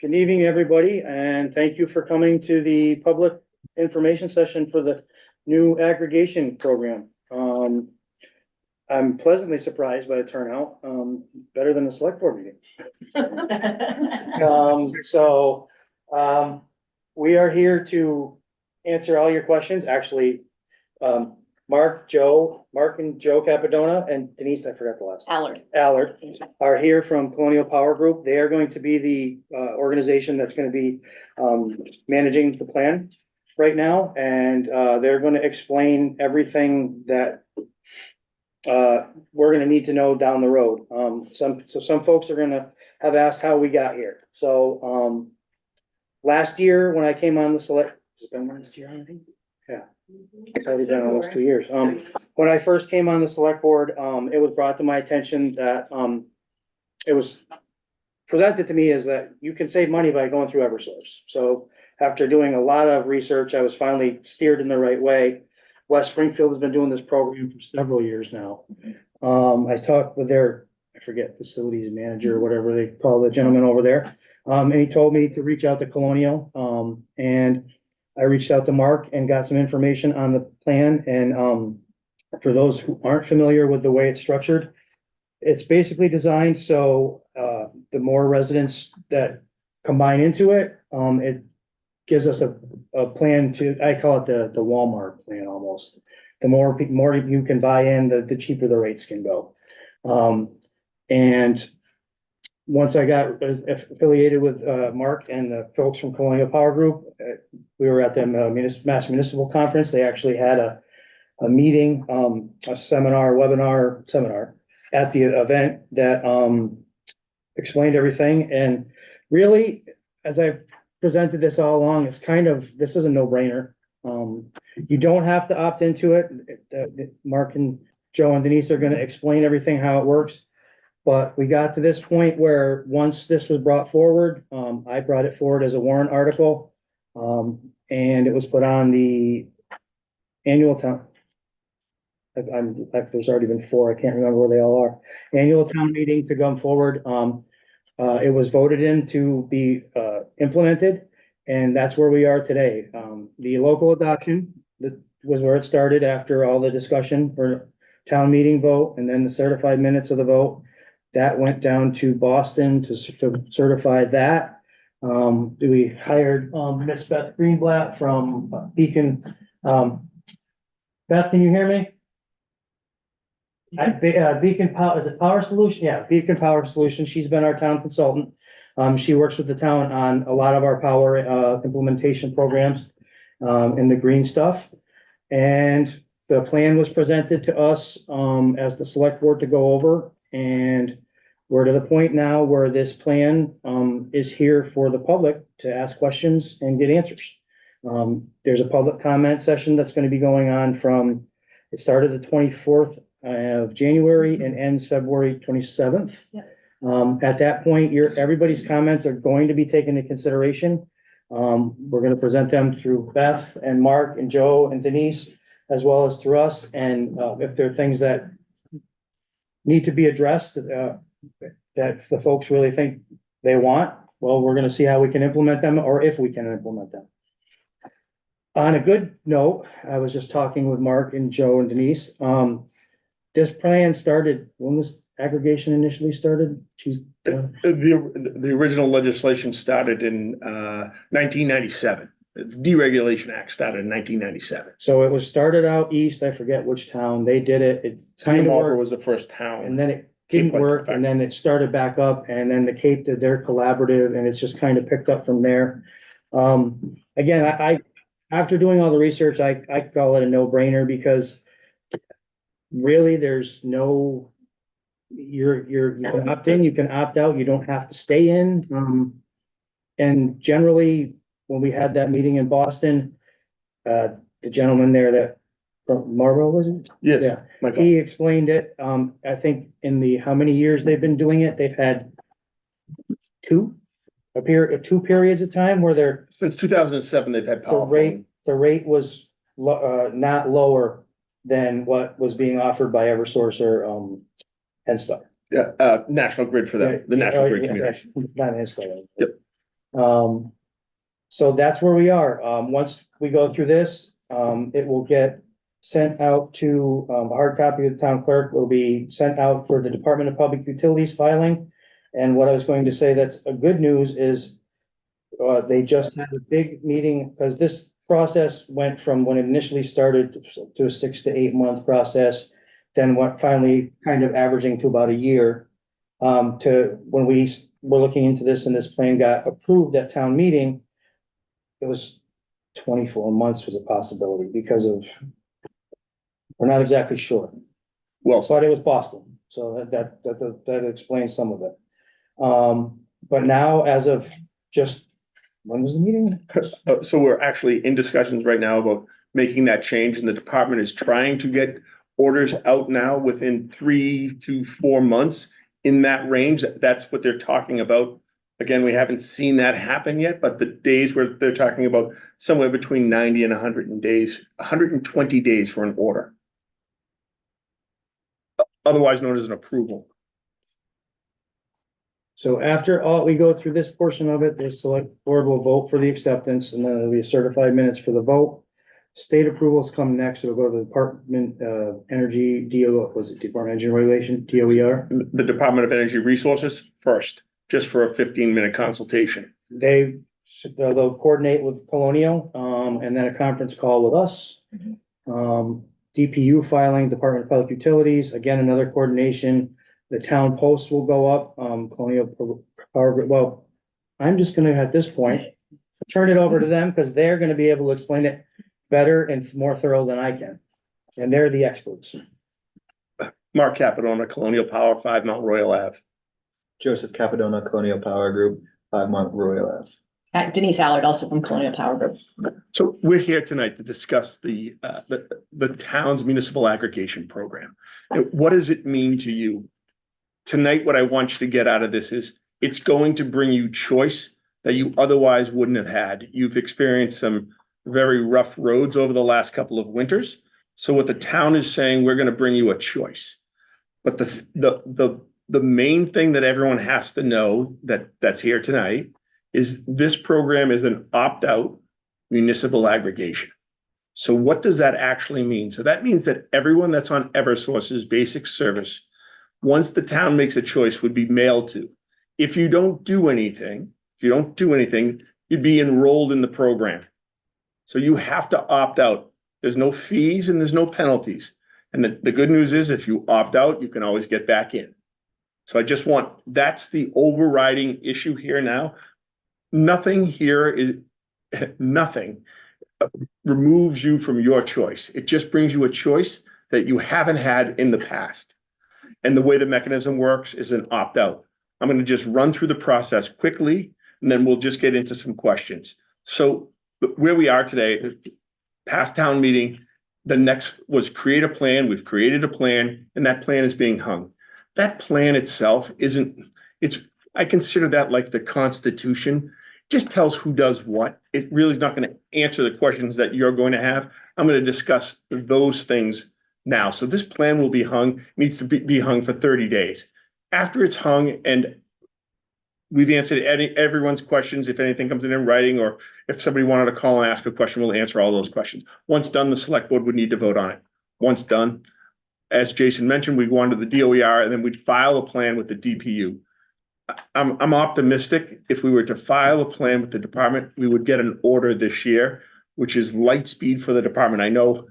Good evening, everybody, and thank you for coming to the public information session for the new aggregation program. I'm pleasantly surprised by the turnout, better than the select board meeting. We are here to answer all your questions. Actually, Mark and Joe Capadona, and Denise, I forgot the last. Allard are here from Colonial Power Group. They are going to be the organization that's going to be managing the plan right now, and they're going to explain everything that we're going to need to know down the road. Some folks are going to have asked how we got here. So last year when I came on the select, has it been last year, I think? Yeah. It's already been almost 2 years. When I first came on the select board, it was brought to my attention that it was presented to me as that you can save money by going through Eversource. So after doing a lot of research, I was finally steered in the right way. West Springfield has been doing this program for several years now. I talked with their, I forget, facilities manager or whatever they call the gentleman over there. And he told me to reach out to Colonial. And I reached out to Mark and got some information on the plan. And for those who aren't familiar with the way it's structured, it's basically designed so the more residents that combine into it, it gives us a plan to, I call it the Walmart plan almost. The more you can buy in, the cheaper the rates can go. And once I got affiliated with Mark and the folks from Colonial Power Group, we were at the Mass Municipal Conference. They actually had a meeting, a webinar at the event that explained everything. And really, as I've presented this all along, it's this is a no-brainer. You don't have to opt into it. Mark and Joe and Denise are going to explain everything, how it works. But we got to this point where once this was brought forward, I brought it forward as a warrant article. And it was put on the annual town. There's already been 4. I can't remember where they all are. Annual town meeting to come forward. It was voted in to be implemented, and that's where we are today. The local adoption that was where it started after all the discussion for town meeting vote, and then the certified minutes of the vote. That went down to Boston to certify that. We hired Miss Beth Greenblatt from Beacon. Beth, can you hear me? Beacon Power, is it Power Solution? Yeah, Beacon Power Solution. She's been our town consultant. She works with the town on a lot of our power implementation programs in the green stuff. And the plan was presented to us as the select board to go over. And we're to the point now where this plan is here for the public to ask questions and get answers. There's a public comment session that's going to be going on it started the 24th of January and ends February 27th. Yep. At that point, everybody's comments are going to be taken into consideration. We're going to present them through Beth and Mark and Joe and Denise, as well as through us. And if there are things that need to be addressed that the folks really think they want, well, we're going to see how we can implement them or if we can implement them. On a good note, I was just talking with Mark and Joe and Denise. This plan started, when was aggregation initially started? The original legislation started in 1997. The Deregulation Act started in 1997. So it was started out east. I forget which town they did it. It kind of worked, was the first town, and then it didn't work, and then it started back up, and then the Cape did their collaborative, and it's just kind of picked up from there. Again, I after doing all the research, I call it a no-brainer because really there's no. You can opt in, you can opt out, you don't have to stay in. And generally, when we had that meeting in Boston, the gentleman there that from Marlboro, was it? Yes. Yeah, he explained it. I think in how many years they've been doing it, they've had two periods of time where they're since 2007 they've had power. The rate was not lower than what was being offered by Eversource or Head Start. Yeah, National Grid for them, the National Grid community. Not Head Start. Yep. So that's where we are. Once we go through this, it will get sent out to, a hard copy of the town clerk will be sent out for the Department of Public Utilities filing. And what I was going to say that's a good news is, they just had a big meeting, because this process went from when it initially started to a 6 to 8 month process. Then what finally kind of averaging to about a year, to when we were looking into this and this plan got approved at town meeting. It was 24 months was a possibility because of, we're not exactly sure, Well, but it was Boston, so that explains some of it. But now, as of just, when was the meeting? so we're actually in discussions right now about making that change, and the department is trying to get orders out now within 3 to 4 months in that range. That's what they're talking about. Again, we haven't seen that happen yet, but the days where they're talking about somewhere between 90 and 120 days for an order. Otherwise known as an approval. So after all, we go through this portion of it, the select board will vote for the acceptance, and then there'll be certified minutes for the vote. State approvals come next. It'll go to the Department of Energy, was it Department of Energy Regulation, DOER? The Department of Energy Resources first, just for a 15-minute consultation. They'll coordinate with Colonial, and then a conference call with us. DPU filing, Department of Public Utilities, again, another coordination. The town posts will go up, Colonial Power, well, I'm just gonna, at this point, turn it over to them, because they're gonna be able to explain it better and more thorough than I can. And they're the experts. Mark Capitone, Colonial Power, 5 Mount Royal Ave. Joseph Capadona, Colonial Power Group, 5 Mount Royal Ave. Denise Allard, also from Colonial Power Group. So we're here tonight to discuss the town's municipal aggregation program. And what does it mean to you? Tonight, what I want you to get out of this is it's going to bring you choice that you otherwise wouldn't have had. You've experienced some very rough roads over the last couple of winters. So what the town is saying, we're going to bring you a choice. But the main thing that everyone has to know that's here tonight is this program is an opt-out municipal aggregation. So what does that actually mean? So that means that everyone that's on Eversource's basic service, once the town makes a choice, would be mailed to. If you don't do anything, you'd be enrolled in the program. So you have to opt out. There's no fees and there's no penalties. And the good news is if you opt out, you can always get back in. So that's the overriding issue here now. Nothing removes you from your choice. It just brings you a choice that you haven't had in the past. And the way the mechanism works is an opt-out. I'm going to just run through the process quickly, and then we'll just get into some questions. So where we are today, past town meeting, the next was create a plan. We've created a plan, and that plan is being hung. That plan itself I consider that like the Constitution. Just tells who does what. It really is not going to answer the questions that you're going to have. I'm going to discuss those things now. So this plan will be hung, needs to be hung for 30 days. After it's hung and we've answered everyone's questions, if anything comes in writing, or if somebody wanted to call and ask a question, we'll answer all those questions. Once done, the select board would need to vote on it. Once done, as Jason mentioned, we'd go on to the DOER, and then we'd file a plan with the DPU. I'm optimistic if we were to file a plan with the department, we would get an order this year, which is light speed for the department. I know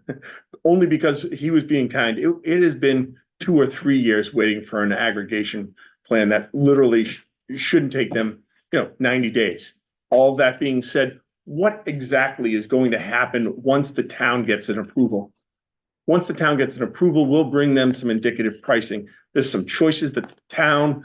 only because he was being kind. It has been 2 or 3 years waiting for an aggregation plan that literally shouldn't take them, 90 days. All that being said, what exactly is going to happen once the town gets an approval? Once the town gets an approval, we'll bring them some indicative pricing. There's some choices that the town,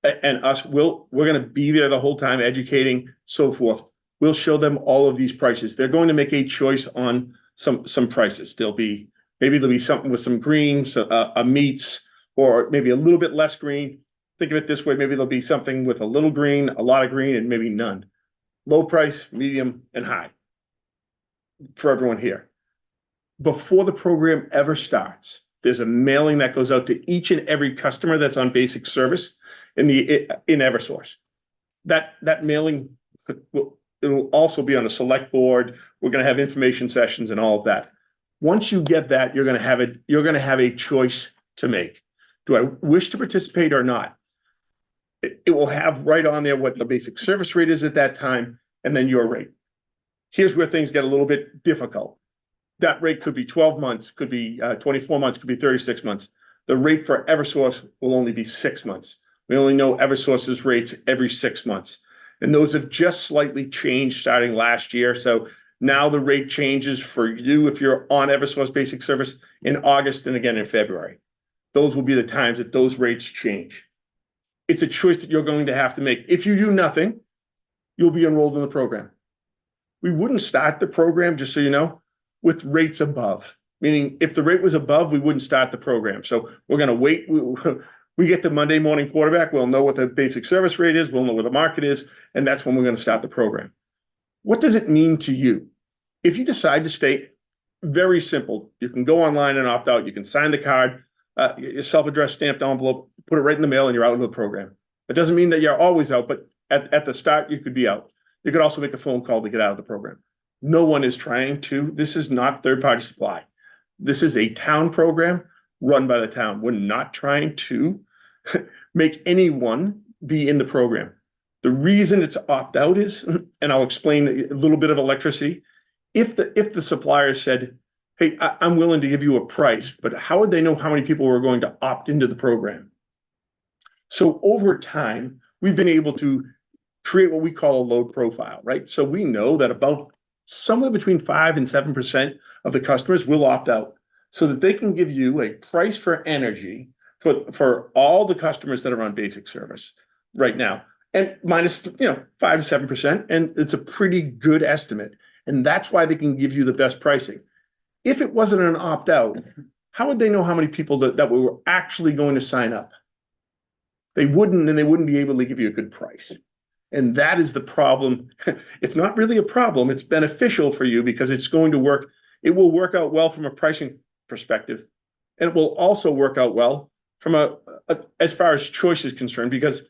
and us, we're going to be there the whole time, educating, so forth. We'll show them all of these prices. They're going to make a choice on some prices. Maybe there'll be something with some greens, a meats, or maybe a little bit less green. Think of it this way. Maybe there'll be something with a little green, a lot of green, and maybe none. Low price, medium, and high for everyone here. Before the program ever starts, there's a mailing that goes out to each and every customer that's on basic service in Eversource. that mailing it'll also be on a select board. We're going to have information sessions and all of that. Once you get that, you're going to have a choice to make. Do I wish to participate or not? It will have right on there what the basic service rate is at that time, and then your rate. Here's where things get a little bit difficult. That rate could be 12 months, could be 24 months, could be 36 months. The rate for Eversource will only be 6 months. We only know Eversource's rates every 6 months. And those have just slightly changed starting last year. So now the rate changes for you if you're on Eversource basic service in August and again in February. Those will be the times that those rates change. It's a choice that you're going to have to make. If you do nothing, you'll be enrolled in the program. We wouldn't start the program, just so you know, with rates above. Meaning if the rate was above, we wouldn't start the program. So we're going to wait. We get the Monday morning quarterback. We'll know what the basic service rate is. We'll know where the market is. And that's when we're going to start the program. What does it mean to you? If you decide to stay, very simple. You can go online and opt out. You can sign the card, your self-addressed stamped envelope, put it right in the mail, and you're out of the program. It doesn't mean that you're always out, but at the start, you could be out. You could also make a phone call to get out of the program. No one is trying to. This is not third-party supply. This is a town program run by the town. We're not trying to make anyone be in the program. The reason it's opt-out is, and I'll explain a little bit of electricity. If the supplier said, hey, I'm willing to give you a price, but how would they know how many people were going to opt into the program? So over time, we've been able to create what we call a load profile, right? So we know that about somewhere between 5 and 7% of the customers will opt out so that they can give you a price for energy for all the customers that are on basic service right now, and minus 5 to 7%, and it's a pretty good estimate. And that's why they can give you the best pricing. If it wasn't an opt-out, how would they know how many people that were actually going to sign up? They wouldn't, and they wouldn't be able to give you a good price. And that is the problem. It's not really a problem. It's beneficial for you because it's going to work. It will work out well from a pricing perspective. And it will also work out well from as far as choice is concerned, because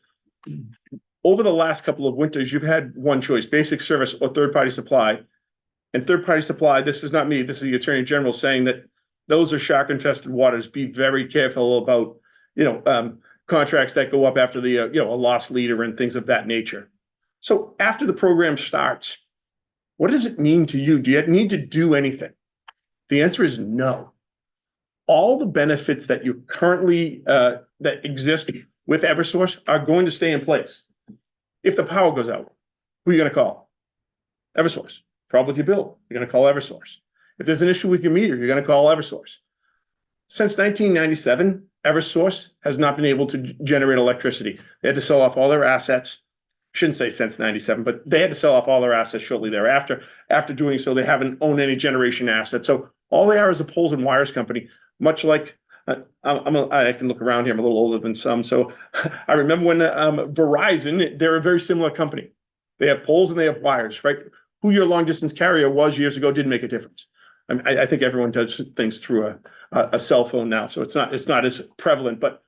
over the last couple of winters, you've had one choice: basic service or third-party supply. And third-party supply, this is not me, this is the Attorney General saying that those are shark-infested waters. Be very careful about, contracts that go up after the, a lost leader and things of that nature. So after the program starts, what does it mean to you? Do you need to do anything? The answer is no. All the benefits that you currently, that exist with Eversource are going to stay in place. If the power goes out, who are you going to call? Eversource. Problem with your bill, you're going to call Eversource. If there's an issue with your meter, you're going to call Eversource. Since 1997, Eversource has not been able to generate electricity. They had to sell off all their assets. Shouldn't say since 97, but they had to sell off all their assets shortly thereafter. After doing so, they haven't owned any generation assets. So all they are is a poles and wires company, much like I can look around here. I'm a little older than some. So I remember when Verizon, they're a very similar company. They have poles and they have wires, right? Who your long distance carrier was years ago didn't make a difference. I think everyone does things through a cell phone now, so it's not as prevalent. But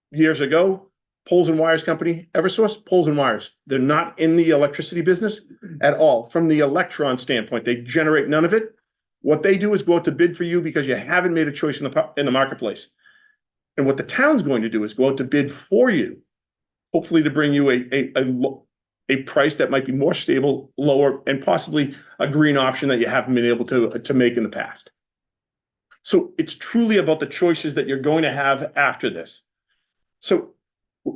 years ago, poles and wires company, Eversource, poles and wires. They're not in the electricity business at all. From the electron standpoint, they generate none of it. What they do is go out to bid for you because you haven't made a choice in the marketplace. And what the town's going to do is go out to bid for you, hopefully to bring you a price that might be more stable, lower, and possibly a green option that you haven't been able to make in the past. So it's truly about the choices that you're going to have after this. So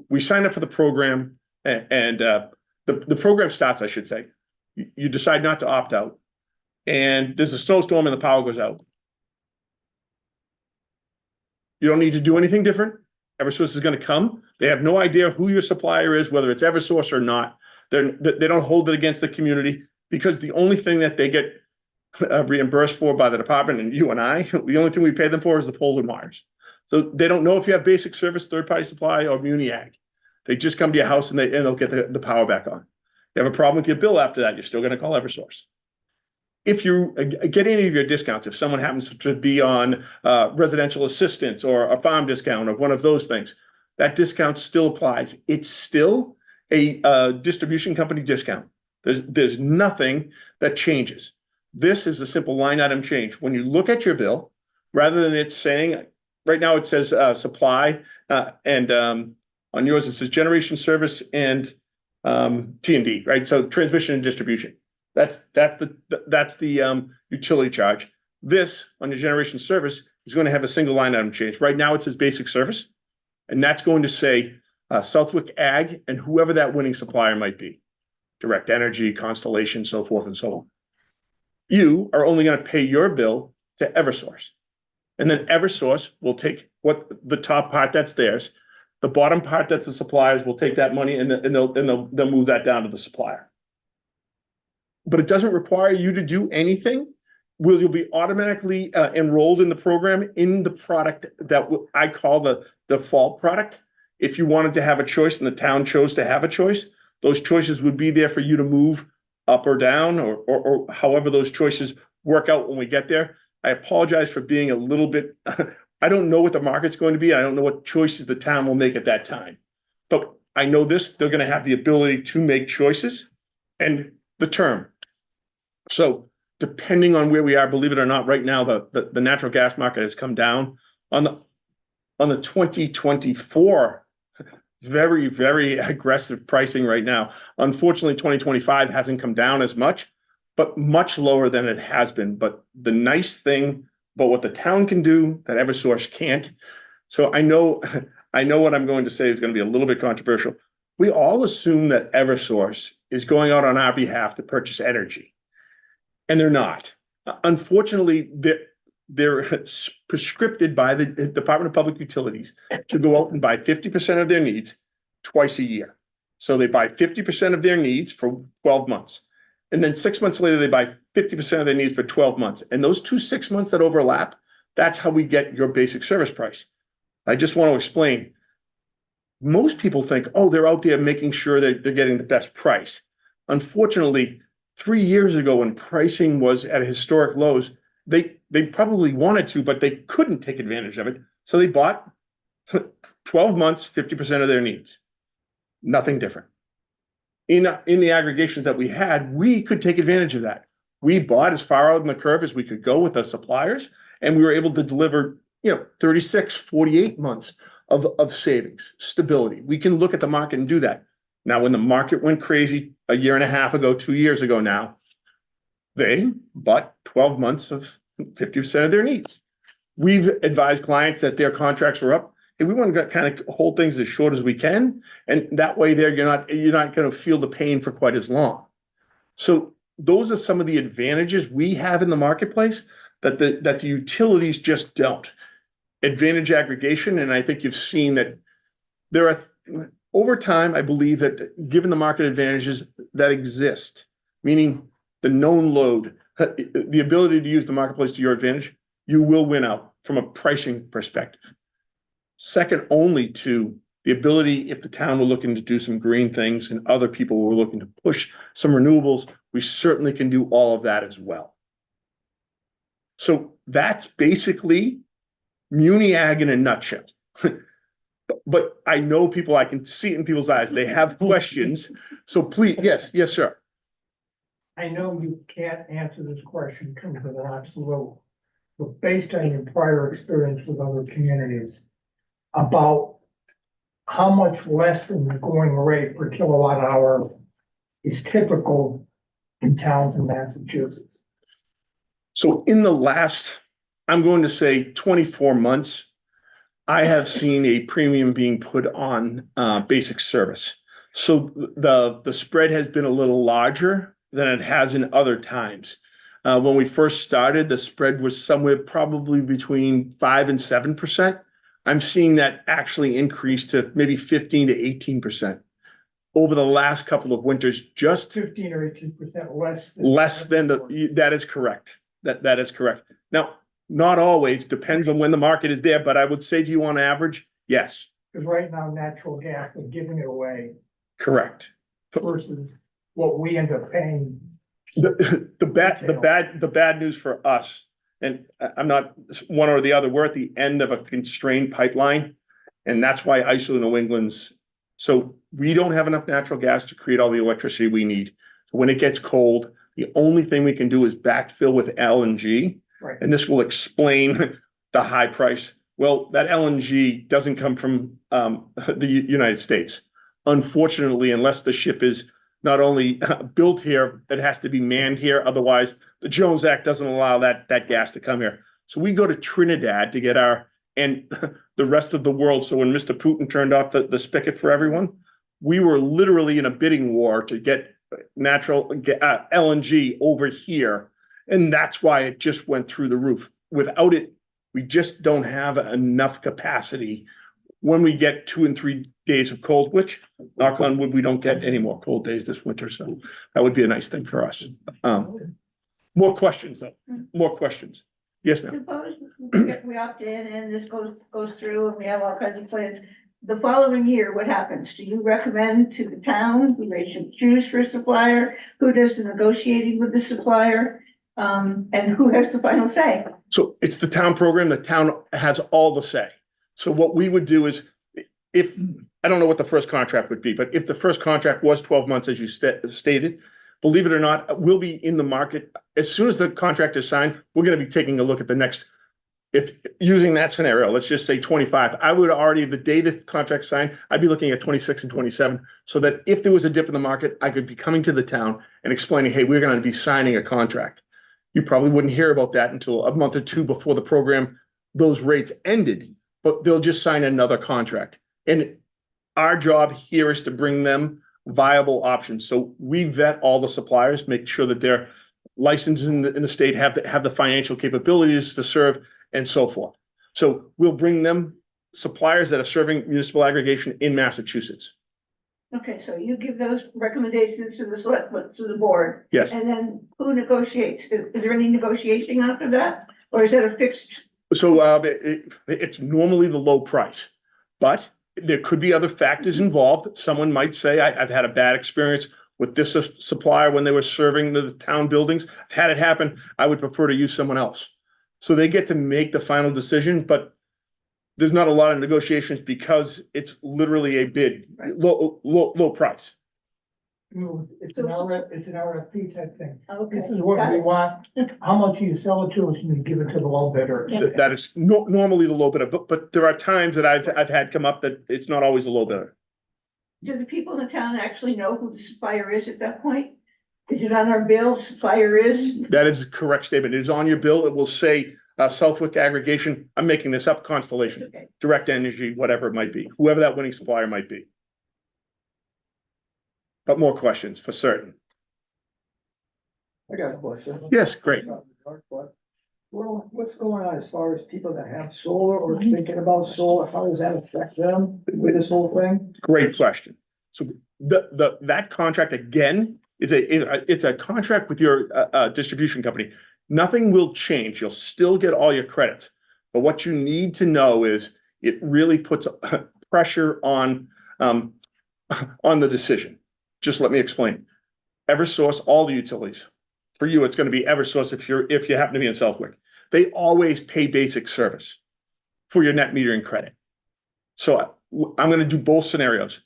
we signed up for the program, and the program starts, I should say. You decide not to opt out, and there's a snowstorm and the power goes out. You don't need to do anything different. Eversource is going to come. They have no idea who your supplier is, whether it's Eversource or not. They don't hold it against the community, because the only thing that they get reimbursed for by the department and you and I, the only thing we pay them for is the poles and wires. So they don't know if you have basic service, third-party supply, or muni ag. They just come to your house and they'll get the power back on. They have a problem with your bill after that, you're still going to call Eversource. If you get any of your discounts, if someone happens to be on residential assistance or a farm discount or one of those things, that discount still applies. It's still a distribution company discount. There's nothing that changes. This is a simple line item change. When you look at your bill, rather than it saying, right now it says supply, and on yours it says generation service and T&D, right? So transmission and distribution. That's the utility charge. This on your generation service is going to have a single line item change. Right now it says basic service, and that's going to say Southwick Ag and whoever that winning supplier might be. Direct Energy, Constellation, so forth and so on. You are only going to pay your bill to Eversource. And then Eversource will take what the top part that's theirs, the bottom part that's the suppliers will take that money and they'll move that down to the supplier. But it doesn't require you to do anything. You'll be automatically enrolled in the program in the product that I call the default product. If you wanted to have a choice and the town chose to have a choice, those choices would be there for you to move up or down or however those choices work out when we get there. I apologize for being a little bit, I don't know what the market's going to be. I don't know what choices the town will make at that time. But I know this, they're going to have the ability to make choices and the term. So depending on where we are, believe it or not, right now, the natural gas market has come down on the 2024 very, very aggressive pricing right now. Unfortunately, 2025 hasn't come down as much, but much lower than it has been. But the nice thing about what the town can do that Eversource can't. So I know what I'm going to say is going to be a little bit controversial. We all assume that Eversource is going out on our behalf to purchase energy, and they're not. Unfortunately, they're prescripted by the Department of Public Utilities to go out and buy 50% of their needs twice a year. So they buy 50% of their needs for 12 months. And then 6 months later, they buy 50% of their needs for 12 months. And those 2 6 months that overlap, that's how we get your basic service price. I just want to explain. Most people think, oh, they're out there making sure that they're getting the best price. Unfortunately, 3 years ago when pricing was at historic lows, they probably wanted to, but they couldn't take advantage of it. So they bought 12 months, 50% of their needs. Nothing different. In the aggregations that we had, we could take advantage of that. We bought as far out in the curve as we could go with the suppliers, and we were able to deliver, 36, 48 months of savings, stability. We can look at the market and do that. Now, when the market went crazy a year and a half ago, 2 years ago now, they bought 12 months of 50% of their needs. We've advised clients that their contracts were up. And we want to kind of hold things as short as we can. And that way you're not going to feel the pain for quite as long. So those are some of the advantages we have in the marketplace that the utilities just don't. Advantage aggregation. And I think you've seen that there are, over time, I believe that given the market advantages that exist, meaning the known load, the ability to use the marketplace to your advantage, you will win out from a pricing perspective. Second only to the ability, if the town were looking to do some green things and other people were looking to push some renewables, we certainly can do all of that as well. So that's basically Muni Ag in a nutshell. But I know people, I can see it in people's eyes. They have questions. So please, yes, sir. I know you can't answer this question in terms of an absolute, but based on your prior experience with other communities, about how much less than the going rate per kilowatt hour is typical in towns in Massachusetts? So in the last, I'm going to say 24 months, I have seen a premium being put on basic service. So the spread has been a little larger than it has in other times. When we first started, the spread was somewhere probably between 5 and 7%. I'm seeing that actually increase to maybe 15 to 18% over the last couple of winters, just 15 or 18% less than that is correct. That is correct. Now, not always, depends on when the market is there, but I would say to you on average, yes. Because right now, natural gas, they're giving it away. Correct. Versus what we end up paying. The bad news for us, and I'm not one or the other, we're at the end of a constrained pipeline. And that's why ISO New England's So we don't have enough natural gas to create all the electricity we need. So when it gets cold, the only thing we can do is backfill with LNG. Right. And this will explain the high price. Well, that LNG doesn't come from the United States. Unfortunately, unless the ship is not only built here, it has to be manned here. Otherwise, the Jones Act doesn't allow that gas to come here. So we go to Trinidad to get our, and the rest of the world. So when Mr. Putin turned off the spigot for everyone, we were literally in a bidding war to get natural LNG over here. And that's why it just went through the roof. Without it, we just don't have enough capacity when we get 2 and 3 days of cold, which knock on wood, we don't get any more cold days this winter. So that would be a nice thing for us. More questions though, more questions. Yes, ma'am. Suppose we opt in and this goes through and we have all kinds of plans. The following year, what happens? Do you recommend to the town who they should choose for a supplier? Who does the negotiating with the supplier? And who has the final say? So it's the town program. The town has all the say. So what we would do is if, I don't know what the first contract would be, but if the first contract was 12 months, as you stated, believe it or not, we'll be in the market. As soon as the contract is signed, we're going to be taking a look at the next, if using that scenario, let's just say 25, I would already, the day the contract signed, I'd be looking at 26 and 27, so that if there was a dip in the market, I could be coming to the town and explaining, hey, we're going to be signing a contract. You probably wouldn't hear about that until a month or two before the program, those rates ended, but they'll just sign another contract. And our job here is to bring them viable options. So we vet all the suppliers, make sure that they're licensed in the state, have the financial capabilities to serve, and so forth. So we'll bring them suppliers that are serving municipal aggregation in Massachusetts. Okay, so you give those recommendations to the select, to the board. Yes. And then who negotiates? Is there any negotiation after that? Or is that a fixed? So it's normally the low price, but there could be other factors involved. Someone might say, I've had a bad experience with this supplier when they were serving the town buildings. I've had it happen. I would prefer to use someone else. So they get to make the final decision, but there's not a lot of negotiations because it's literally a bid, low price. It's an RFP type thing. Okay. This is what we want. How much you sell it to us and you give it to the low bidder. That is normally the low bidder, but there are times that I've had come up that it's not always a low bidder. Do the people in the town actually know who the supplier is at that point? Is it on our bill, supplier is? That is a correct statement. It is on your bill. It will say Southwick Aggregation. I'm making this up, Constellation, Okay. Direct Energy, whatever it might be, whoever that winning supplier might be. But more questions for certain. I got a question. Yes, great. Well, what's going on as far as people that have solar or thinking about solar? How does that affect them with this whole thing? Great question. So that contract again is it's a contract with your distribution company. Nothing will change. You'll still get all your credits. But what you need to know is it really puts pressure on the decision. Just let me explain. Eversource, all the utilities. For you, it's going to be Eversource if you happen to be in Southwick. They always pay basic service for your net metering credit. So I'm going to do both scenarios.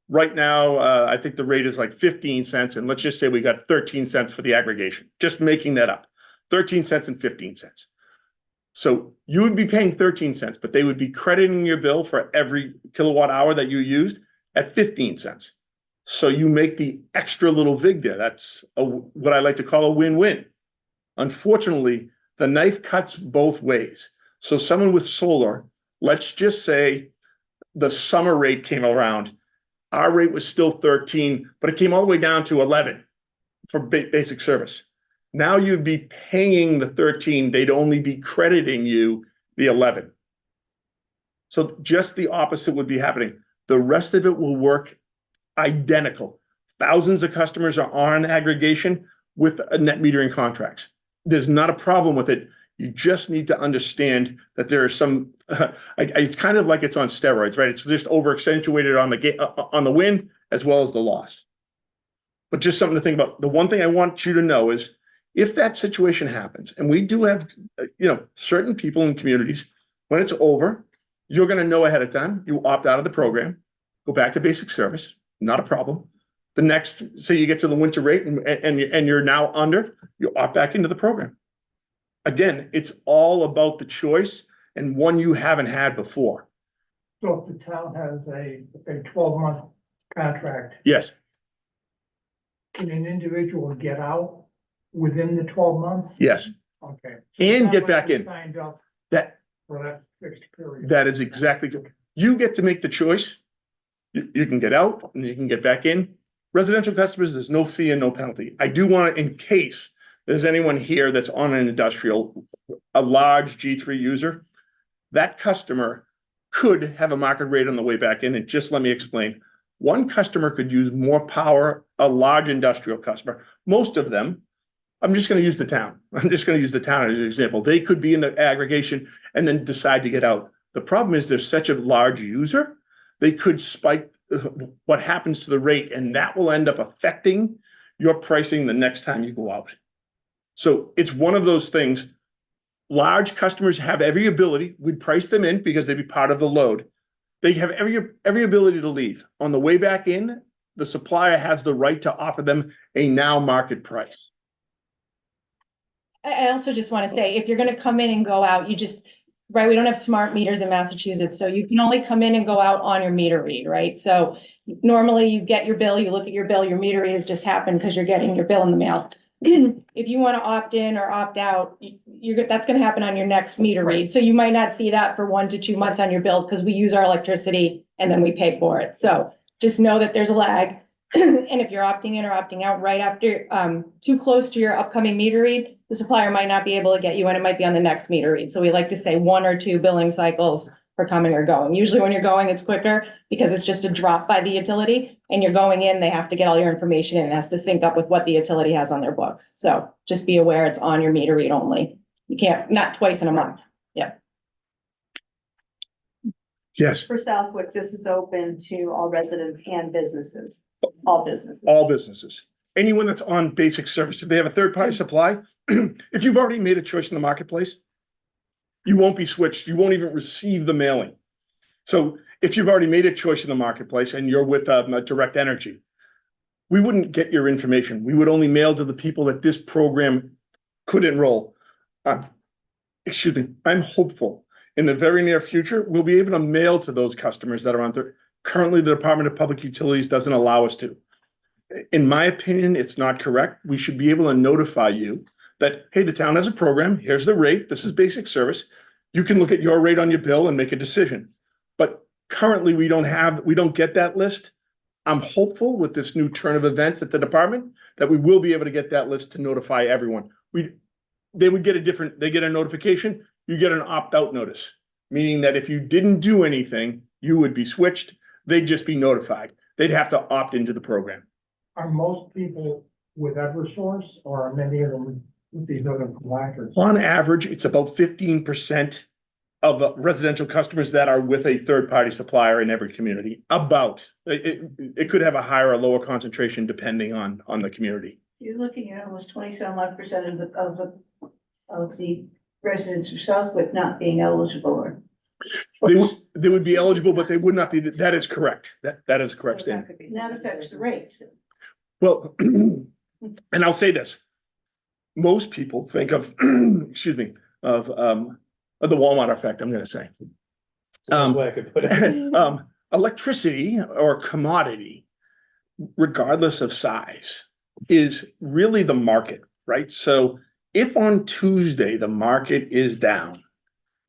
Right now, I think the rate is like 15 cents, and let's just say we got 13 cents for the aggregation. Just making that up. 13 cents and 15 cents. So you would be paying 13 cents, but they would be crediting your bill for every kilowatt hour that you used at 15 cents. So you make the extra little vig there. That's what I like to call a win-win. Unfortunately, the knife cuts both ways. So someone with solar, let's just say the summer rate came around. Our rate was still 13, but it came all the way down to 11 for basic service. Now you'd be paying the 13, they'd only be crediting you the 11. So just the opposite would be happening. The rest of it will work identical. Thousands of customers are on aggregation with net metering contracts. There's not a problem with it. You just need to understand that there are some, it's kind of like it's on steroids, right? It's just over accentuated on the win as well as the loss. But just something to think about. The one thing I want you to know is if that situation happens, and we do have, certain people in communities, when it's over, you're gonna know ahead of time, you opt out of the program, go back to basic service, not a problem. The next, say you get to the winter rate and you're now under, you opt back into the program. Again, it's all about the choice and one you haven't had before. So if the town has a 12-month contract, Yes, can an individual get out within the 12 months? yes, Okay. So it's and not get like back we in. Signed up that, for that fixed period. that is exactly good. You get to make the choice. You can get out and you can get back in. Residential customers, there's no fee and no penalty. I do want to, in case there's anyone here that's on an industrial, a large G3 user, that customer could have a market rate on the way back in. And just let me explain. One customer could use more power, a large industrial customer. Most of them, I'm just going to use the town. I'm just going to use the town as an example. They could be in the aggregation and then decide to get out. The problem is they're such a large user, they could spike what happens to the rate, and that will end up affecting your pricing the next time you go out. So it's one of those things. Large customers have every ability. We'd price them in because they'd be part of the load. They have every ability to leave. On the way back in, the supplier has the right to offer them a now market price. I also just want to say, if you're gonna come in and go out, you just, right, we don't have smart meters in Massachusetts, so you can only come in and go out on your meter read, right? So normally you get your bill, you look at your bill, your meter read has just happened because you're getting your bill in the mail. If you want to opt in or opt out, that's gonna happen on your next meter read. So you might not see that for 1 to 2 months on your bill because we use our electricity and then we pay for it. So just know that there's a lag. And if you're opting in or opting out right after, too close to your upcoming meter read, the supplier might not be able to get you and it might be on the next meter read. So we like to say 1 or 2 billing cycles for coming or going. Usually when you're going, it's quicker because it's just a drop by the utility, and you're going in, they have to get all your information and it has to sync up with what the utility has on their books. So just be aware it's on your meter read only. You can't, not twice in a month. Yes, For Southwick, this is open to all residents and businesses, all businesses. all businesses. Anyone that's on basic service, if they have a third-party supply, if you've already made a choice in the marketplace, you won't be switched. You won't even receive the mailing. So if you've already made a choice in the marketplace and you're with Direct Energy, we wouldn't get your information. We would only mail to the people that this program could enroll. Excuse me, I'm hopeful in the very near future, we'll be able to mail to those customers that are on there. Currently, the Department of Public Utilities doesn't allow us to. In my opinion, it's not correct. We should be able to notify you that, hey, the town has a program. Here's the rate. This is basic service. You can look at your rate on your bill and make a decision. But currently, we don't get that list. I'm hopeful with this new turn of events at the department that we will be able to get that list to notify everyone. They get a notification, you get an opt-out notice, meaning that if you didn't do anything, you would be switched. They'd just be notified. They'd have to opt into the program. Are most people with Eversource, or are many of them with these other providers? On average, it's about 15% of residential customers that are with a third-party supplier in every community. It could have a higher or lower concentration depending on the community. You're looking at almost 27% of the residents of Southwick not being eligible, or They would be eligible, but they would not be, that is correct. That is correct, Stan. and that affects the rate. Well, and I'll say this. Most people think of, excuse me, of the Walmart effect, I'm gonna say. That's the way I could put it. Electricity or commodity, regardless of size, is really the market, right? So if on Tuesday, the market is down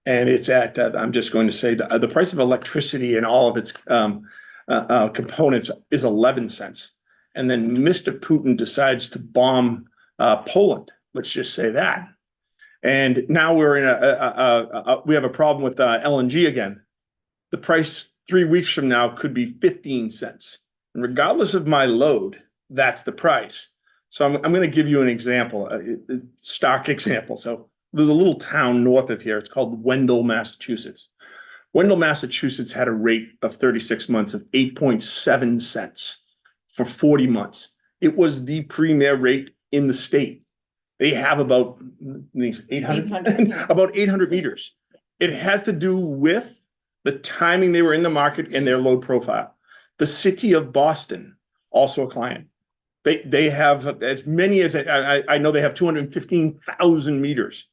and it's at, I'm just going to say the price of electricity and all of its components is 11 cents. And then Mr. Putin decides to bomb Poland, let's just say that. And now we're in we have a problem with LNG again. The price 3 weeks from now could be 15 cents. And regardless of my load, that's the price. So I'm going to give you an example, a stark example. So there's a little town north of here. It's called Wendell, Massachusetts. Wendell, Massachusetts had a rate of 36 months of 8.7 cents for 40 months. It was the premier rate in the state. They have about 800, 800, yeah. about 800 meters. It has to do with the timing they were in the market, and their load profile. The city of Boston, also a client. They have as many as, I know they have 215,000 meters.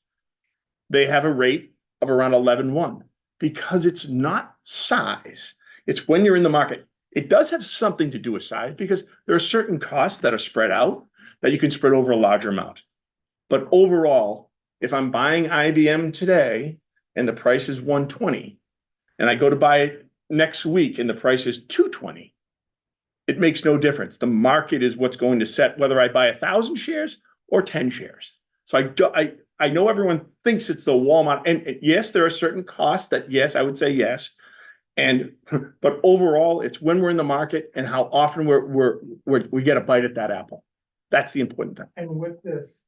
They have a rate of around 11.1 because it's not size. It's when you're in the market. It does have something to do with size because there are certain costs that are spread out that you can spread over a larger amount. But overall, if I'm buying IBM today and the price is 120, and I go to buy it next week and the price is 220, it makes no difference. The market is what's going to set whether I buy 1,000 shares or 10 shares. So I know everyone thinks it's the Walmart, and yes, there are certain costs that, yes, I would say yes. But overall, it's when we're in the market and how often we get a bite at that apple. That's the important thing. And with this,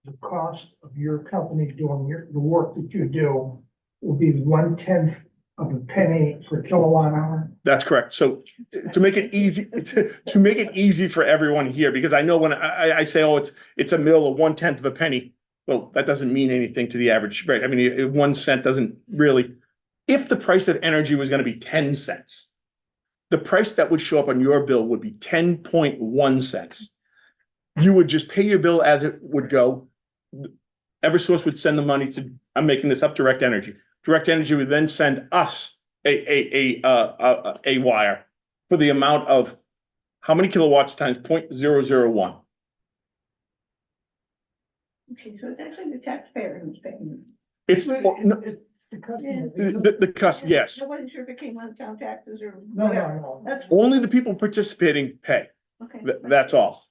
the cost of your company doing the work that you do will be 1/10 of a penny per kilowatt hour. That's correct. So to make it easy, to make it easy for everyone here, because I know when I say, oh, it's a mill of 1/10 of a penny. Well, that doesn't mean anything to the average rate. I mean, 1 cent doesn't really. If the price of energy was going to be 10 cents, the price that would show up on your bill would be 10.1 cents. You would just pay your bill as it would go. Eversource would send the money to, I'm making this up, Direct Energy. Direct Energy would then send us a wire for the amount of how many kilowatts times 0.001. Okay, so it's actually the taxpayer who's paying. It's But no, it's the customer. the cost, yes. I wasn't sure if it came on town taxes or No, whatever. no, no. That's, Only the people participating pay. okay. That's all.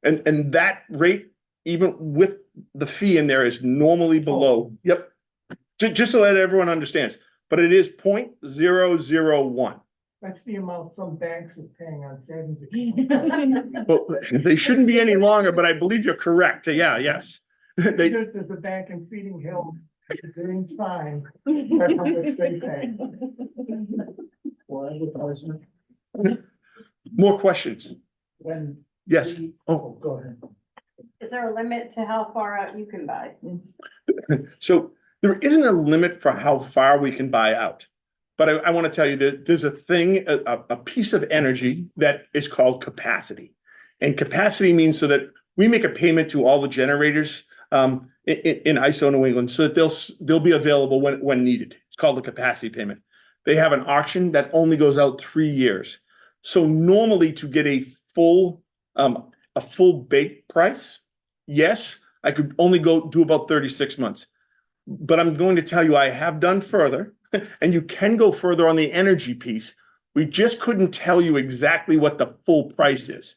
And that rate, even with the fee in there, is normally below. Yep. Just so that everyone understands, but it is 0.001. That's the amount some banks are paying on savings accounts. Well, they shouldn't be any longer, but I believe you're correct. Yeah, yes. They, Just as the bank in Feeding Hill, doing fine, that's how much they pay. Or advertisement, more questions? when. Yes. we- Oh. Go ahead. Is there a limit to how far out you can buy? So there isn't a limit for how far we can buy out. But I want to tell you that there's a thing, a piece of energy that is called capacity. And capacity means so that we make a payment to all the generators in ISO New England so that they'll be available when needed. It's called the capacity payment. They have an auction that only goes out 3 years. So normally to get a full baked price, yes, I could only go do about 36 months. But I'm going to tell you, I have done further, and you can go further on the energy piece. We just couldn't tell you exactly what the full price is.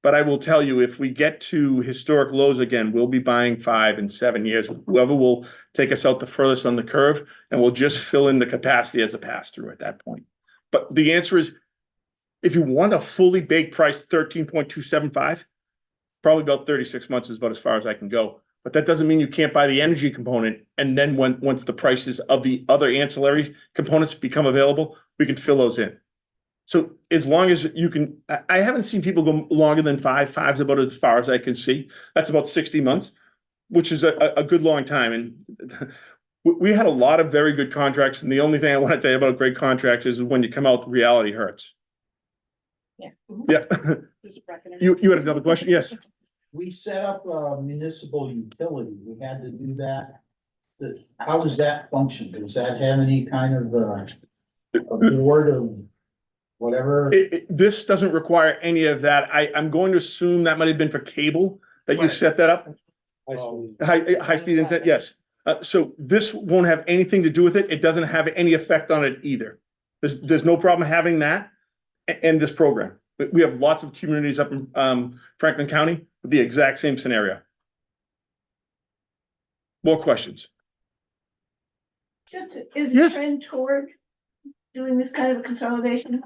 But I will tell you, if we get to historic lows again, we'll be buying 5 and 7 years. Whoever will take us out the furthest on the curve, and we'll just fill in the capacity as a pass-through at that point. But the answer is, if you want a fully baked price, 13.275, probably about 36 months is about as far as I can go. But that doesn't mean you can't buy the energy component. And then once the prices of the other ancillary components become available, we can fill those in. So as long as you can, I haven't seen people go longer than 5. 5's about as far as I can see. That's about 60 months, which is a good long time. And we had a lot of very good contracts. And the only thing I want to tell you about great contracts is when you come out, reality hurts. Yeah. Yeah. You had another question? Yes. We set up a municipal utility, we had to do that. How does that function? Does that have any kind of, a board of whatever? This doesn't require any of that. I'm going to assume that might have been for cable that you set that up. High speed internet, yes. So this won't have anything to do with it. It doesn't have any effect on it either. There's no problem having that and this program. We have lots of communities up in Franklin County with the exact same scenario. More questions? Just, is the Yes. trend toward doing this kind of a consolidation?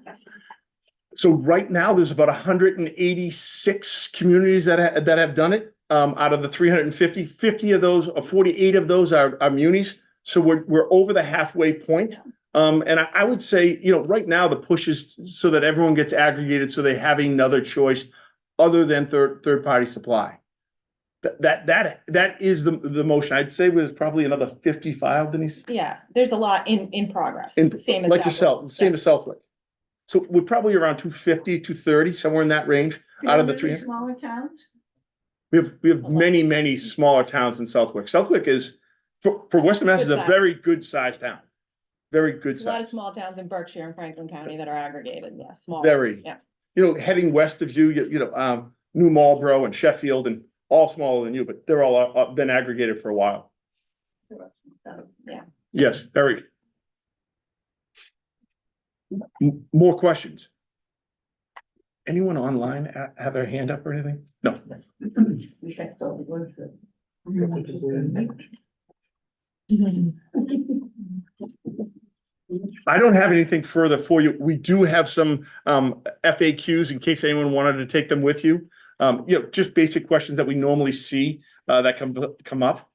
So right now, there's about 186 communities that have done it. Out of the 350, 50 of those, or 48 of those are munis. So we're over the halfway point. And I would say, right now the push is so that everyone gets aggregated so they have another choice other than third-party supply. That is the motion. I'd say was probably another 50 filed, Denise. Yeah, there's a lot in progress, And same as. like that yourself, one. same as Southwick. So we're probably around 250, 230, somewhere in that range out of the Really 300. Smaller towns? We have many smaller towns in Southwick. Southwick is, for Western Mass, is a Good size. very good sized town. Very good There's a lot of size. small towns in Berkshire and Franklin County that are aggregated, yeah, small. Very. Yeah. You know, heading west of you, New Marlboro and Sheffield and all smaller than you, but they're all been aggregated for a while. Yeah. Yes, very. More questions? Anyone online have their hand up or anything? No. I don't have anything further for you. We do have some FAQs in case anyone wanted to take them with you. Just basic questions that we normally see that come up.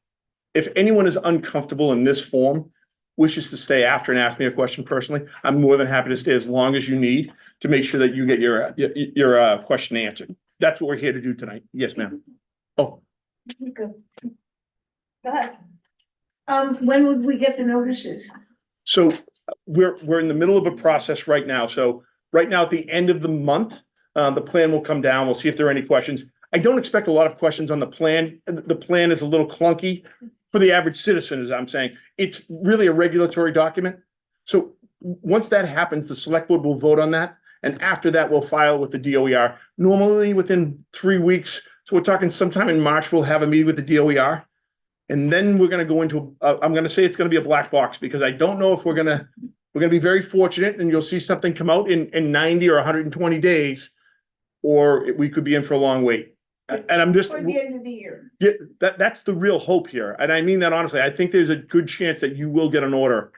If anyone is uncomfortable in this form, wishes to stay after and ask me a question personally, I'm more than happy to stay as long as you need to make sure that you get your question answered. That's what we're here to do tonight. Yes, ma'am. Oh, Go ahead. When would we get the notices? so we're in the middle of a process right now. So right now, at the end of the month, the plan will come down. We'll see if there are any questions. I don't expect a lot of questions on the plan. The plan is a little clunky for the average citizen, as I'm saying. It's really a regulatory document. So once that happens, the select board will vote on that. And after that, we'll file with the DOER, normally within 3 weeks. So we're talking sometime in March, we'll have a meeting with the DOER. And then we're going to go into, I'm going to say it's going to be a black box because I don't know if we're going to be very fortunate and you'll see something come out in 90 or 120 days, or we could be in for a long wait. And I'm just, For the end of the year? yeah, that's the real hope here. And I mean that honestly. I think there's a good chance that you will get an order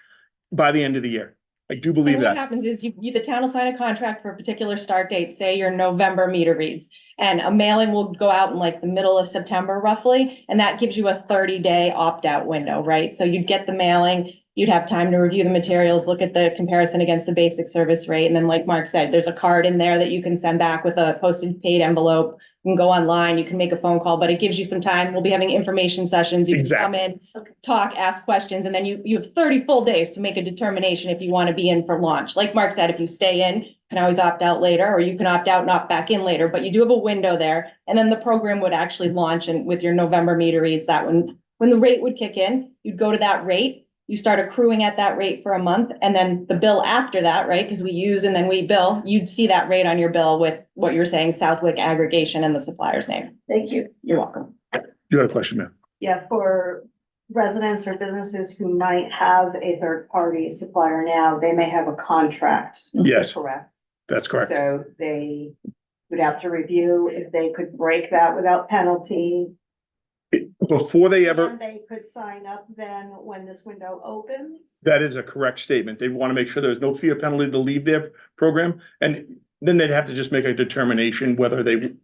by the end of the year. I do believe And what that. happens is the town will sign a contract for a particular start date, say your November meter reads. And a mailing will go out in like the middle of September roughly, and that gives you a 30-day opt-out window, right? So you'd get the mailing, you'd have time to review the materials, look at the comparison against the basic service rate. And then like Mark said, there's a card in there that you can send back with a posted paid envelope. You can go online, you can make a phone call, but it gives you some time. We'll be having information sessions. You can come in, talk, ask questions, and then you have 30 full days to make a determination if you want to be in for launch. Like Mark said, if you stay in, you can always opt out later, or you can opt out and opt back in later, but you do have a window there. And then the program would actually launch, and with your November meter reads, that when the rate would kick in, you'd go to that rate. You start accruing at that rate for a month, and then the bill after that, right? Because we use and then we bill, you'd see that rate on your bill with what you're saying, Southwick Aggregation and the supplier's name. Thank you. You're welcome. You had a question, ma'am? Yeah, for residents or businesses who might have a third party supplier now, they may have a contract. Yes, Correct. that's correct. So they would have to review if they could break that without penalty. Before they ever, And they could sign up then when this window opens. that is a correct statement. They want to make sure there's no fee or penalty to leave their program. And then they'd have to just make a determination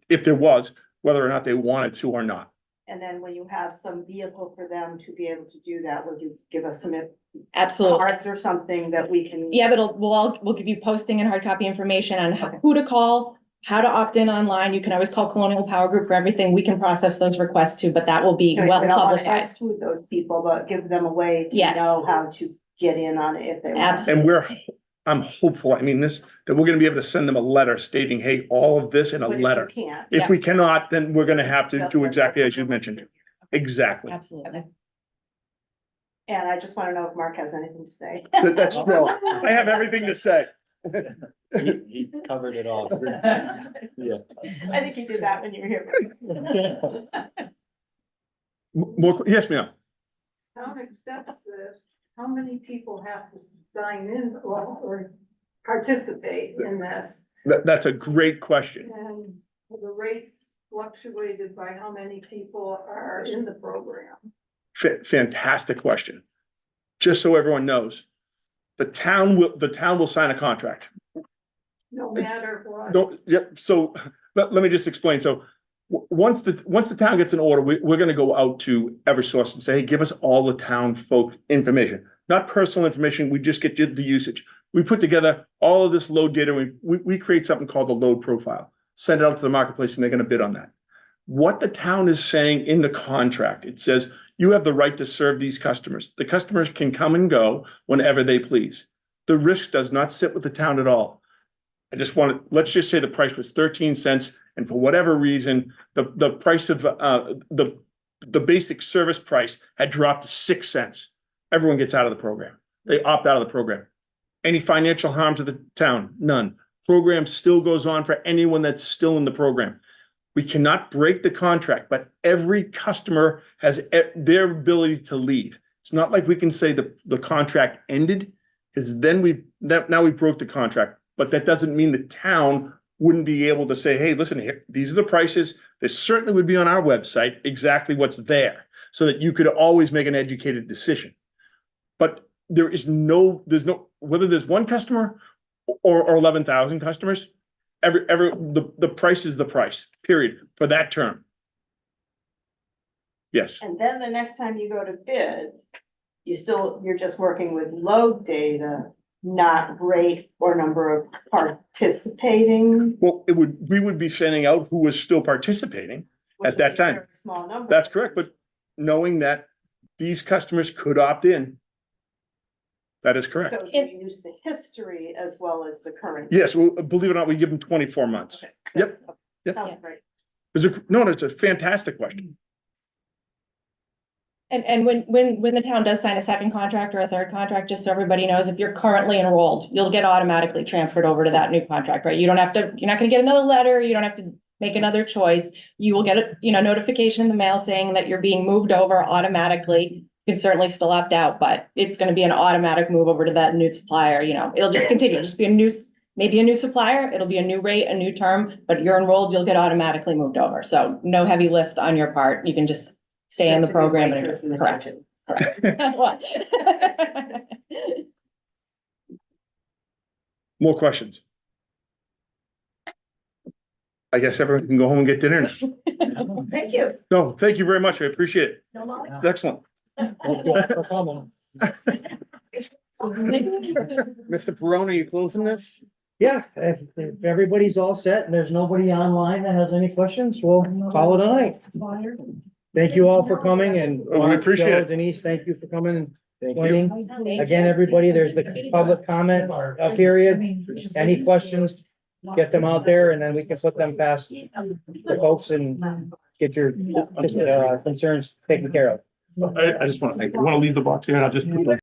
if there was, whether or not they wanted to or not. And then when you have some vehicle for them to be able to do that, would you give us some Absolutely. cards or something that we can? Yeah, but we'll give you posting and hard copy information on who to call, how to opt in online. You can always call Colonial Power Group for everything. We can process those requests too, but that will be Okay, well we don't wanna publicized. exclude those people, but give them a way to Yes. know how to get in on it if they want. Absolutely. And I'm hopeful, I mean, that we're gonna be able to send them a letter stating, hey, all of this in a But if you letter. can't. If Yeah. we cannot, then we're gonna have to that's do what- exactly as you mentioned. Exactly. Absolutely. And I just wanna know if Mark has anything to say. That's, no, I have everything to say. He covered it all. Yeah. I think you did that when you were here. More, yes, ma'am. Town accepts this, how many people have to sign in or participate in this? That's a great question. And the rates fluctuated by how many people are in the program? Fantastic question. Just so everyone knows, the town will sign a contract. No matter what. Don't, yep, so let me just explain. So once the town gets an order, we're gonna go out to Eversource and say, hey, give us all the town folk information, not personal information. We just get you the usage. We put together all of this load data. We create something called the load profile, send it out to the marketplace, and they're gonna bid on that. what the town is saying in the contract. It says you have the right to serve these customers. The customers can come and go whenever they please. The risk does not sit with the town at all. I just wanted, let's just say the price was 13 cents, and for whatever reason, the price of, the basic service price had dropped to 6 cents. Everyone gets out of the program. They opt out of the program. Any financial harm to the town? None. Program still goes on for anyone that's still in the program. We cannot break the contract, but every customer has their ability to leave. It's not like we can say the contract ended, because then now we broke the contract. But that doesn't mean the town wouldn't be able to say, hey, listen here, these are the prices. There certainly would be on our website exactly what's there, so that you could always make an educated decision. But there's no, whether there's one customer or 11,000 customers, the price is the price, period, for that term. Yes, And then the next time you go to bid, you're just working with load data, not rate or number of participating. well, we would be sending out who was still participating. which At that would be a time. very Small number. That's correct, but knowing that these customers could opt in. That is correct. So you use the history as well as the current. Yes, well, believe it or not, we give them 24 months. Okay. Yep. That's- Yep. Sounds great. It's a fantastic question. And when the town does sign a second contract or a third contract, just so everybody knows, if you're currently enrolled, you'll get automatically transferred over to that new contract, right? You don't have to, you're not gonna get another letter, you don't have to make another choice. You will get a, notification in the mail saying that you're being moved over automatically. You can certainly still opt out, but it's gonna be an automatic move over to that new supplier, it'll just continue, just be maybe a new supplier, it'll be a new rate, a new term, but you're enrolled, you'll get automatically moved over. So no heavy lift on your part. You can just stay in the Just to be program. waitress in the Correct. kitchen. What? More questions? I guess everyone can go home and get dinner now. Thank you. No, thank you very much. I appreciate it. No more. It's excellent. No problem. Mr. Perona, you closing this? Yeah, if everybody's all set and there's nobody online that has any questions, we'll call it a night. Thank you all for coming, and We appreciate Joe, it. Denise, thank you for coming and Thank you. explaining. Again, everybody, there's the public comment period. Any questions, get them out there, and then we can put them past the folks and get your concerns taken care of. I just want to thank you. Want to leave the box here and I'll just put the